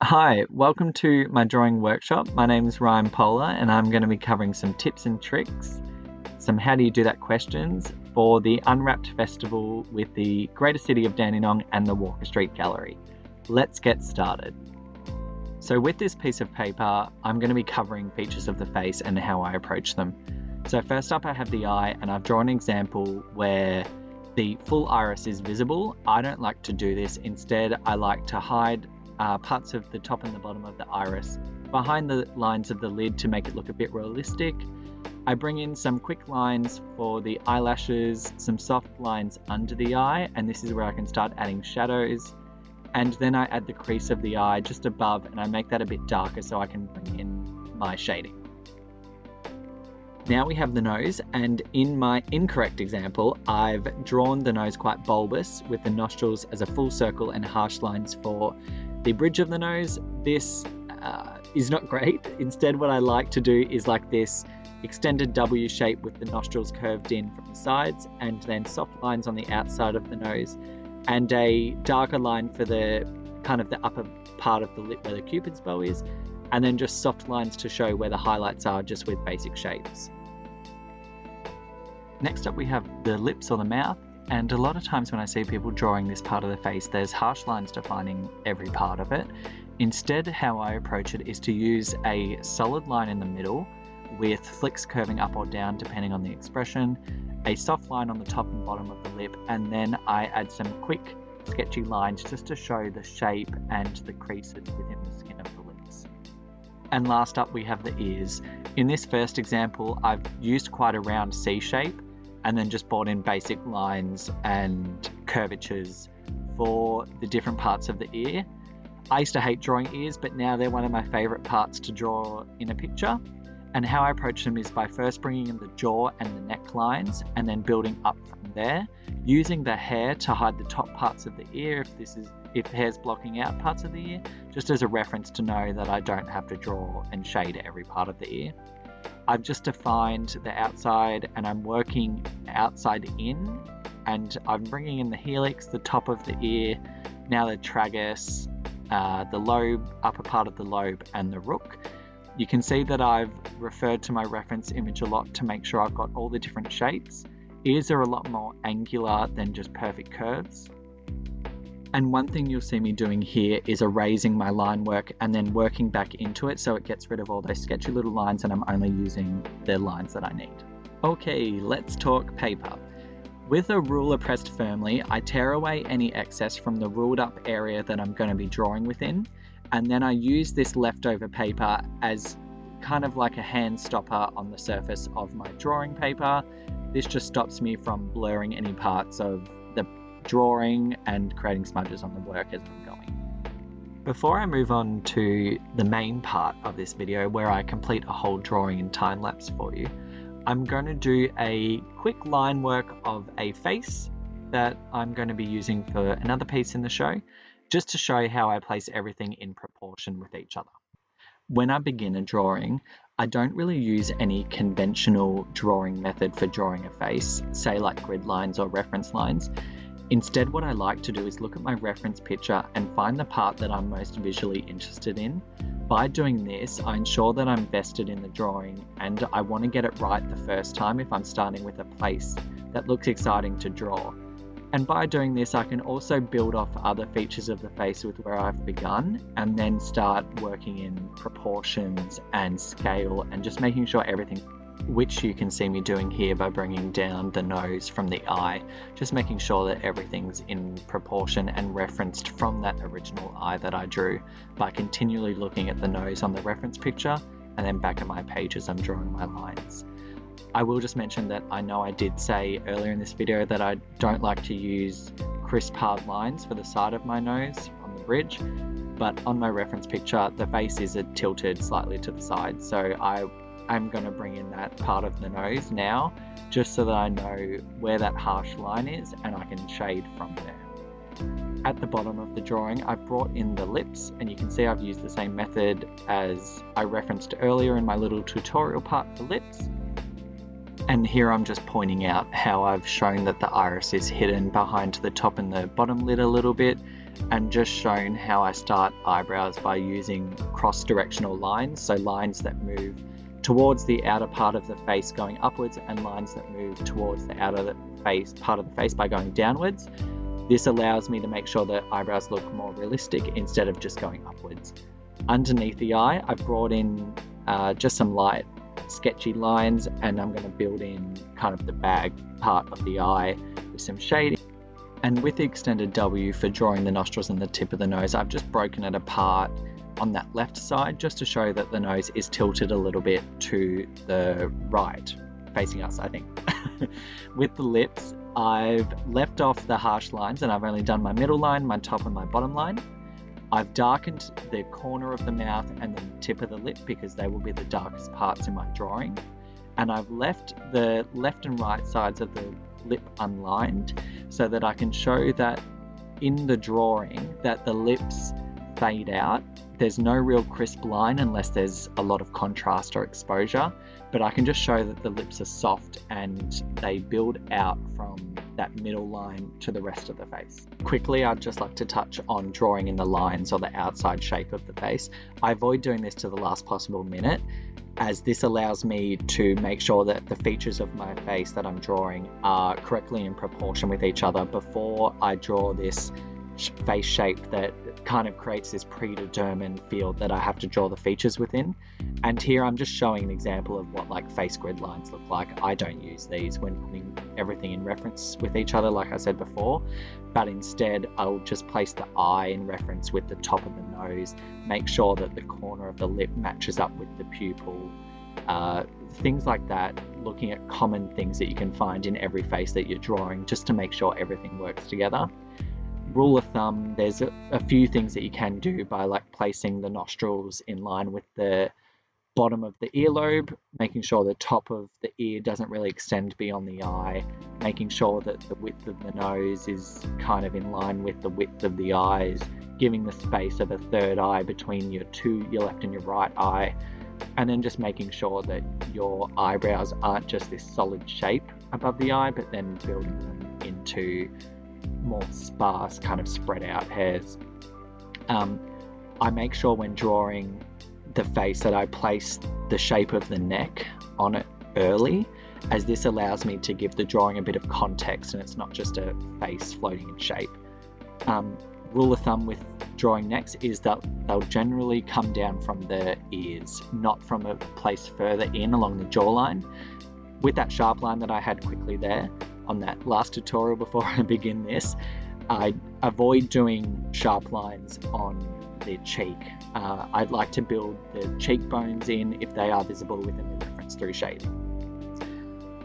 Hi, welcome to my drawing workshop. My name is Ryan Polar and I'm going to be covering some tips and tricks, some how do you do that questions for the Unwrapped Festival with the Greater City of Dandenong and the Walker Street Gallery. Let's get started. So with this piece of paper, I'm going to be covering features of the face and how I approach them. So first up I have the eye, and I've drawn an example where the full iris is visible. I don't like to do this. Instead, I like to hide parts of the top and the bottom of the iris behind the lines of the lid to make it look a bit realistic. I bring in some quick lines for the eyelashes, some soft lines under the eye, and this is where I can start adding shadows. And then I add the crease of the eye just above, and I make that a bit darker so I can bring in my shading. Now we have the nose, and in my incorrect example, I've drawn the nose quite bulbous with the nostrils as a full circle and harsh lines for the bridge of the nose. This is not great. Instead, what I like to do is like this extended W shape with the nostrils curved in from the sides, and then soft lines on the outside of the nose, and a darker line for the kind of the upper part of the lip where the cupid's bow is, and then just soft lines to show where the highlights are just with basic shapes. Next up we have the lips or the mouth, and a lot of times when I see people drawing this part of the face, there's harsh lines defining every part of it. Instead, how I approach it is to use a solid line in the middle with flicks curving up or down depending on the expression, a soft line on the top and bottom of the lip, and then I add some quick sketchy lines just to show the shape and the creases within the skin of the lips. And last up we have the ears. In this first example, I've used quite a round C shape and then just brought in basic lines and curvatures for the different parts of the ear. I used to hate drawing ears, but now they're one of my favorite parts to draw in a picture. And how I approach them is by first bringing in the jaw and the neck lines and then building up from there, using the hair to hide the top parts of the ear if hair's blocking out parts of the ear, just as a reference to know that I don't have to draw and shade every part of the ear. I've just defined the outside and I'm working outside in, and I'm bringing in the helix, the top of the ear, now the tragus, the lobe, upper part of the lobe, and the rook. You can see that I've referred to my reference image a lot to make sure I've got all the different shapes. Ears are a lot more angular than just perfect curves. And one thing you'll see me doing here is erasing my line work and then working back into it so it gets rid of all those sketchy little lines and I'm only using the lines that I need. Okay, let's talk paper. With a ruler pressed firmly, I tear away any excess from the ruled up area that I'm going to be drawing within, and then I use this leftover paper as kind of like a hand stopper on the surface of my drawing paper. This just stops me from blurring any parts of the drawing and creating smudges on the work as I'm going. Before I move on to the main part of this video where I complete a whole drawing in time lapse for you, I'm going to do a quick line work of a face that I'm going to be using for another piece in the show, just to show how I place everything in proportion with each other. When I begin a drawing, I don't really use any conventional drawing method for drawing a face, say like grid lines or reference lines. Instead, what I like to do is look at my reference picture and find the part that I'm most visually interested in. By doing this, I ensure that I'm vested in the drawing and I want to get it right the first time if I'm starting with a place that looks exciting to draw. And by doing this, I can also build off other features of the face with where I've begun and then start working in proportions and scale and just making sure everything, which you can see me doing here by bringing down the nose from the eye, just making sure that everything's in proportion and referenced from that original eye that I drew by continually looking at the nose on the reference picture and then back at my page as I'm drawing my lines. I will just mention that I know I did say earlier in this video that I don't like to use crisp hard lines for the side of my nose on the bridge, but on my reference picture the face is tilted slightly to the side, so I'm going to bring in that part of the nose now just so that I know where that harsh line is and I can shade from there. At the bottom of the drawing I've brought in the lips, and you can see I've used the same method as I referenced earlier in my little tutorial part for lips. And here I'm just pointing out how I've shown that the iris is hidden behind the top and the bottom lid a little bit, and just shown how I start eyebrows by using cross-directional lines, so lines that move towards the outer part of the face going upwards and lines that move towards the outer part of the face by going downwards. This allows me to make sure that eyebrows look more realistic instead of just going upwards. Underneath the eye, I've brought in just some light sketchy lines, and I'm going to build in kind of the bag part of the eye with some shading. And with the extended W for drawing the nostrils and the tip of the nose, I've just broken it apart on that left side just to show that the nose is tilted a little bit to the right, facing us, I think. With the lips, I've left off the harsh lines and I've only done my middle line, my top and my bottom line. I've darkened the corner of the mouth and the tip of the lip because they will be the darkest parts in my drawing. And I've left the left and right sides of the lip unlined so that I can show that in the drawing that the lips fade out. There's no real crisp line unless there's a lot of contrast or exposure, but I can just show that the lips are soft and they build out from that middle line to the rest of the face. Quickly, I'd just like to touch on drawing in the lines or the outside shape of the face. I avoid doing this to the last possible minute, as this allows me to make sure that the features of my face that I'm drawing are correctly in proportion with each other before I draw this face shape that kind of creates this predetermined field that I have to draw the features within. And here I'm just showing an example of what like face grid lines look like. I don't use these when putting everything in reference with each other, like I said before, but instead I'll just place the eye in reference with the top of the nose, make sure that the corner of the lip matches up with the pupil, things like that, looking at common things that you can find in every face that you're drawing just to make sure everything works together. Rule of thumb, there's a few things that you can do by like placing the nostrils in line with the bottom of the earlobe, making sure the top of the ear doesn't really extend beyond the eye, making sure that the width of the nose is kind of in line with the width of the eyes, giving the space of a third eye between your left and your right eye, and then just making sure that your eyebrows aren't just this solid shape above the eye, but then building them into more sparse kind of spread out hairs. I make sure when drawing the face that I place the shape of the neck on it early, as this allows me to give the drawing a bit of context and it's not just a face floating in shape. Rule of thumb with drawing necks is that they'll generally come down from the ears, not from a place further in along the jawline. With that sharp line that I had quickly there on that last tutorial before I begin this, I avoid doing sharp lines on the cheek. I'd like to build the cheekbones in if they are visible within the reference through shading.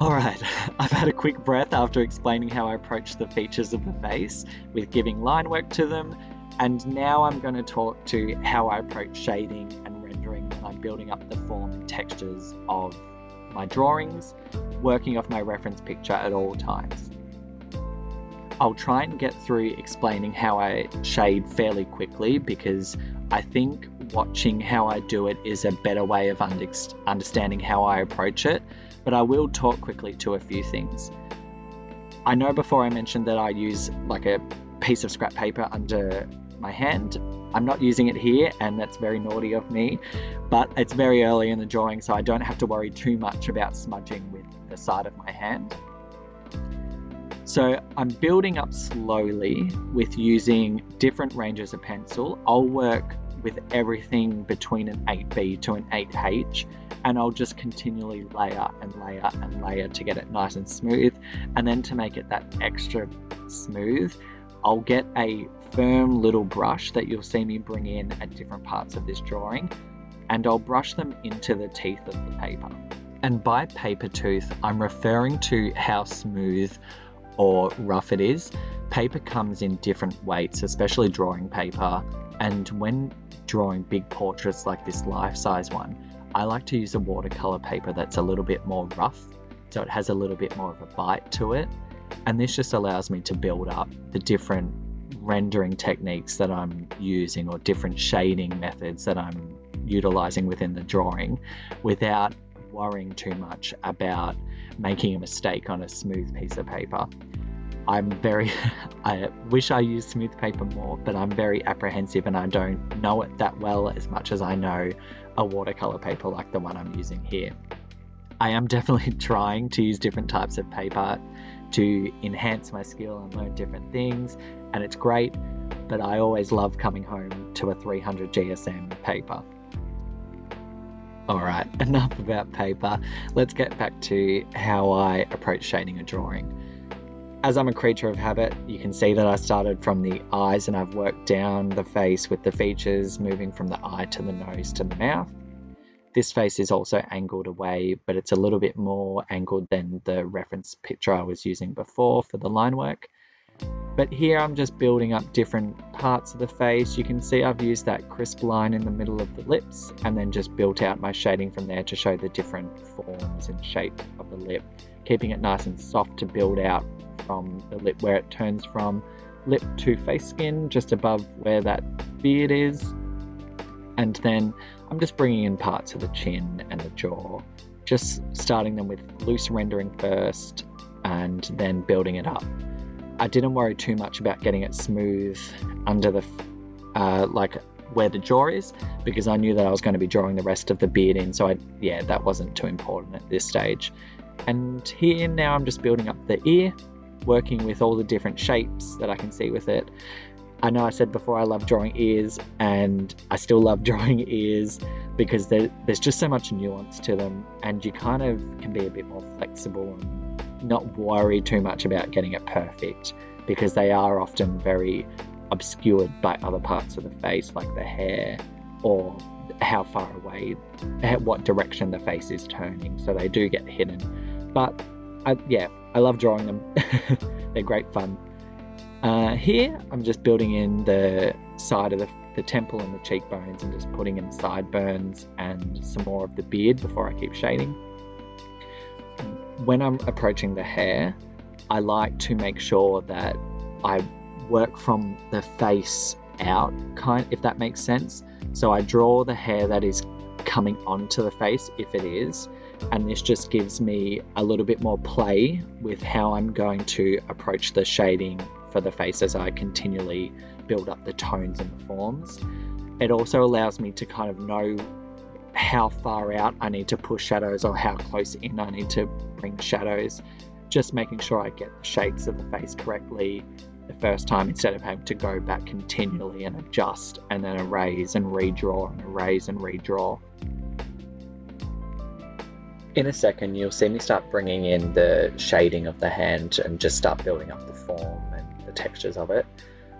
Alright, I've had a quick breath after explaining how I approach the features of the face with giving line work to them, and now I'm going to talk to how I approach shading and rendering when I'm building up the form and textures of my drawings, working off my reference picture at all times. I'll try and get through explaining how I shade fairly quickly because I think watching how I do it is a better way of understanding how I approach it, but I will talk quickly to a few things. I know before I mentioned that I use like a piece of scrap paper under my hand. I'm not using it here, and that's very naughty of me, but it's very early in the drawing, so I don't have to worry too much about smudging with the side of my hand. So I'm building up slowly with using different ranges of pencil. I'll work with everything between an 8B to an 8H, and I'll just continually layer and layer and layer to get it nice and smooth. And then to make it that extra smooth, I'll get a firm little brush that you'll see me bring in at different parts of this drawing, and I'll brush them into the teeth of the paper. And by paper tooth, I'm referring to how smooth or rough it is. Paper comes in different weights, especially drawing paper, and when drawing big portraits like this life-size one, I like to use a watercolor paper that's a little bit more rough, so it has a little bit more of a bite to it, and this just allows me to build up the different rendering techniques that I'm using or different shading methods that I'm utilizing within the drawing without worrying too much about making a mistake on a smooth piece of paper. I wish I used smooth paper more, but I'm very apprehensive and I don't know it that well as much as I know a watercolor paper like the one I'm using here. I am definitely trying to use different types of paper to enhance my skill and learn different things, and it's great, but I always love coming home to a 300 GSM paper. Alright, enough about paper. Let's get back to how I approach shading a drawing. As I'm a creature of habit, you can see that I started from the eyes and I've worked down the face with the features, moving from the eye to the nose to the mouth. This face is also angled away, but it's a little bit more angled than the reference picture I was using before for the line work. But here I'm just building up different parts of the face. You can see I've used that crisp line in the middle of the lips and then just built out my shading from there to show the different forms and shape of the lip, keeping it nice and soft to build out from the lip where it turns from lip to face skin, just above where that beard is. And then I'm just bringing in parts of the chin and the jaw, just starting them with loose rendering first and then building it up. I didn't worry too much about getting it smooth under the like where the jaw is, because I knew that I was going to be drawing the rest of the beard in, so that wasn't too important at this stage. And here now I'm just building up the ear, working with all the different shapes that I can see with it. I know I said before I love drawing ears, and I still love drawing ears because there's just so much nuance to them, and you kind of can be a bit more flexible and not worry too much about getting it perfect, because they are often very obscured by other parts of the face, like the hair or how far away, what direction the face is turning, so they do get hidden. But I love drawing them. They're great fun. Here I'm just building in the side of the temple and the cheekbones, and just putting in sideburns and some more of the beard before I keep shading. When I'm approaching the hair, I like to make sure that I work from the face out, if that makes sense. So I draw the hair that is coming onto the face, if it is, and this just gives me a little bit more play with how I'm going to approach the shading for the face as I continually build up the tones and the forms. It also allows me to kind of know how far out I need to push shadows or how close in I need to bring shadows, just making sure I get the shapes of the face correctly the first time, instead of having to go back continually and adjust and then erase and redraw and erase and redraw. In a second you'll see me start bringing in the shading of the hand and just start building up the form and the textures of it.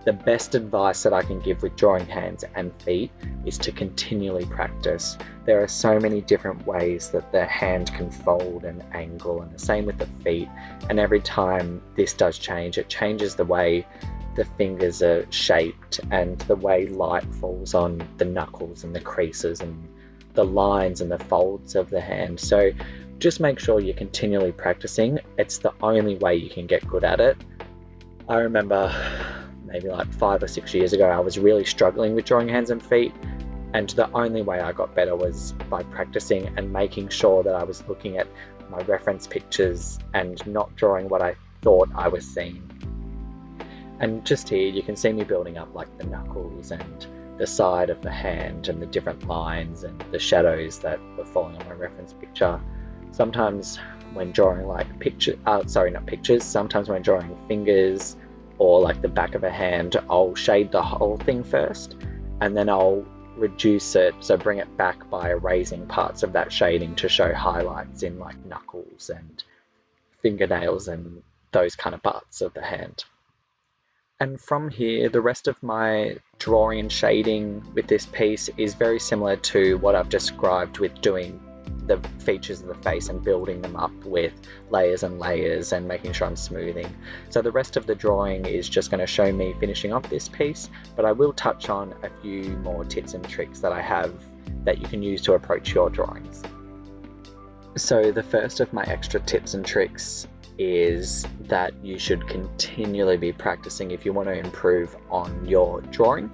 The best advice that I can give with drawing hands and feet is to continually practice. There are so many different ways that the hand can fold and angle, and the same with the feet. And every time this does change, it changes the way the fingers are shaped and the way light falls on the knuckles and the creases and the lines and the folds of the hand. So just make sure you're continually practicing. It's the only way you can get good at it. I remember maybe like 5 or 6 years ago, I was really struggling with drawing hands and feet, and the only way I got better was by practicing and making sure that I was looking at my reference pictures and not drawing what I thought I was seeing. And just here you can see me building up like the knuckles and the side of the hand and the different lines and the shadows that were falling on my reference picture. Sometimes when drawing like sometimes when drawing fingers or like the back of a hand, I'll shade the whole thing first, and then I'll reduce it, so bring it back by erasing parts of that shading to show highlights in like knuckles and fingernails and those kind of parts of the hand. And from here, the rest of my drawing and shading with this piece is very similar to what I've described with doing the features of the face and building them up with layers and layers and making sure I'm smoothing. So the rest of the drawing is just going to show me finishing off this piece, but I will touch on a few more tips and tricks that I have that you can use to approach your drawings. So the first of my extra tips and tricks is that you should continually be practicing if you want to improve on your drawing.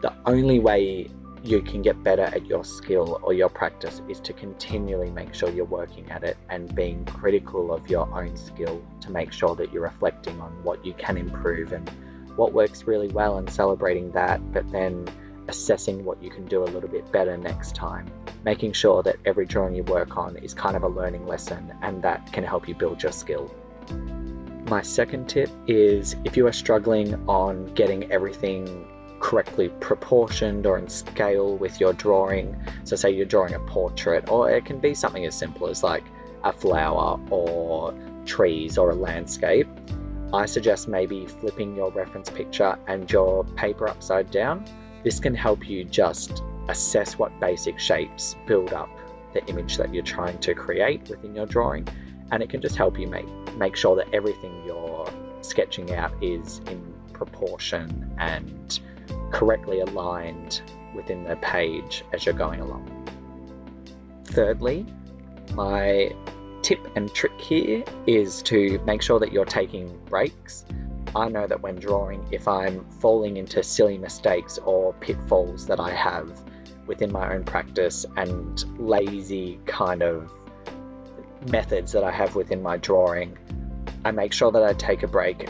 The only way you can get better at your skill or your practice is to continually make sure you're working at it and being critical of your own skill to make sure that you're reflecting on what you can improve and what works really well and celebrating that, but then assessing what you can do a little bit better next time, making sure that every drawing you work on is kind of a learning lesson and that can help you build your skill. My second tip is if you are struggling on getting everything correctly proportioned or in scale with your drawing, so say you're drawing a portrait, or it can be something as simple as like a flower or trees or a landscape, I suggest maybe flipping your reference picture and your paper upside down. This can help you just assess what basic shapes build up the image that you're trying to create within your drawing, and it can just help you make sure that everything you're sketching out is in proportion and correctly aligned within the page as you're going along. Thirdly, my tip and trick here is to make sure that you're taking breaks. I know that when drawing, if I'm falling into silly mistakes or pitfalls that I have within my own practice and lazy kind of methods that I have within my drawing, I make sure that I take a break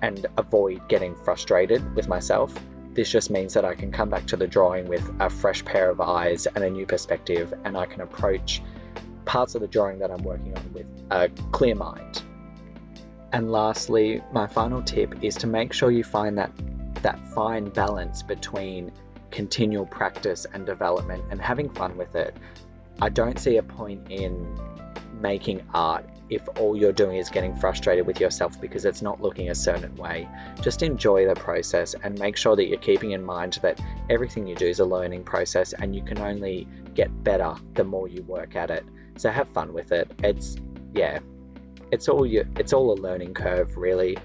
and avoid getting frustrated with myself. This just means that I can come back to the drawing with a fresh pair of eyes and a new perspective, and I can approach parts of the drawing that I'm working on with a clear mind. And lastly, my final tip is to make sure you find that fine balance between continual practice and development and having fun with it. I don't see a point in making art if all you're doing is getting frustrated with yourself because it's not looking a certain way. Just enjoy the process and make sure that you're keeping in mind that everything you do is a learning process and you can only get better the more you work at it. So have fun with it. It's all a learning curve, really.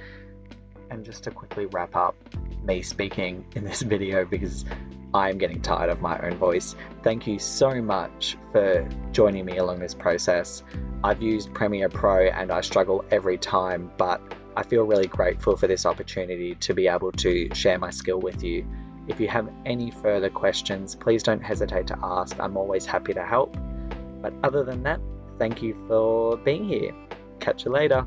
And just to quickly wrap up me speaking in this video because I'm getting tired of my own voice. Thank you so much for joining me along this process. I've used Premiere Pro and I struggle every time, but I feel really grateful for this opportunity to be able to share my skill with you. If you have any further questions, please don't hesitate to ask. I'm always happy to help. But other than that, thank you for being here. Catch you later.